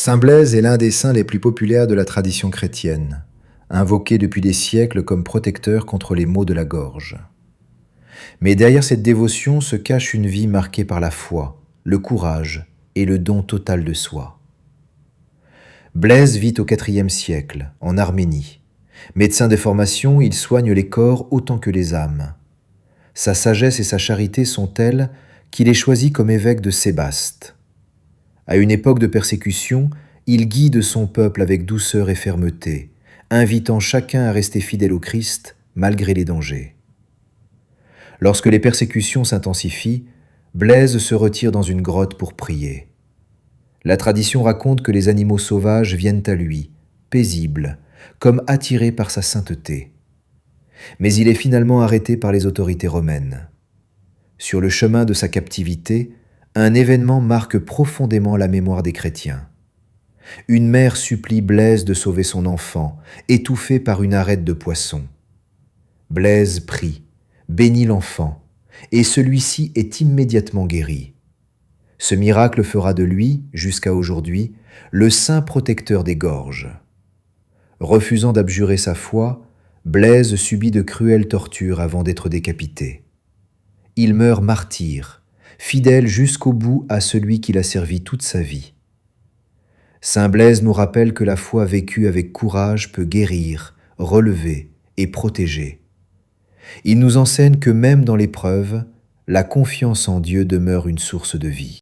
Saint Blaise est l'un des saints les plus populaires de la tradition chrétienne, invoqué depuis des siècles comme protecteur contre les maux de la gorge. Mais derrière cette dévotion se cache une vie marquée par la foi, le courage et le don total de soi. Blaise vit au IVe siècle, en Arménie. Médecin de formation, il soigne les corps autant que les âmes. Sa sagesse et sa charité sont telles qu'il est choisi comme évêque de Sébaste. À une époque de persécution, il guide son peuple avec douceur et fermeté, invitant chacun à rester fidèle au Christ malgré les dangers. Lorsque les persécutions s'intensifient, Blaise se retire dans une grotte pour prier. La tradition raconte que les animaux sauvages viennent à lui, paisibles, comme attirés par sa sainteté. Mais il est finalement arrêté par les autorités romaines. Sur le chemin de sa captivité, un événement marque profondément la mémoire des chrétiens. Une mère supplie Blaise de sauver son enfant, étouffé par une arête de poisson. Blaise prie, bénit l'enfant, et celui-ci est immédiatement guéri. Ce miracle fera de lui, jusqu'à aujourd'hui, le saint protecteur des gorges. Refusant d'abjurer sa foi, Blaise subit de cruelles tortures avant d'être décapité. Il meurt martyr, fidèle jusqu'au bout à celui qui l'a servi toute sa vie. Saint Blaise nous rappelle que la foi vécue avec courage peut guérir, relever et protéger. Il nous enseigne que même dans l'épreuve, la confiance en Dieu demeure une source de vie.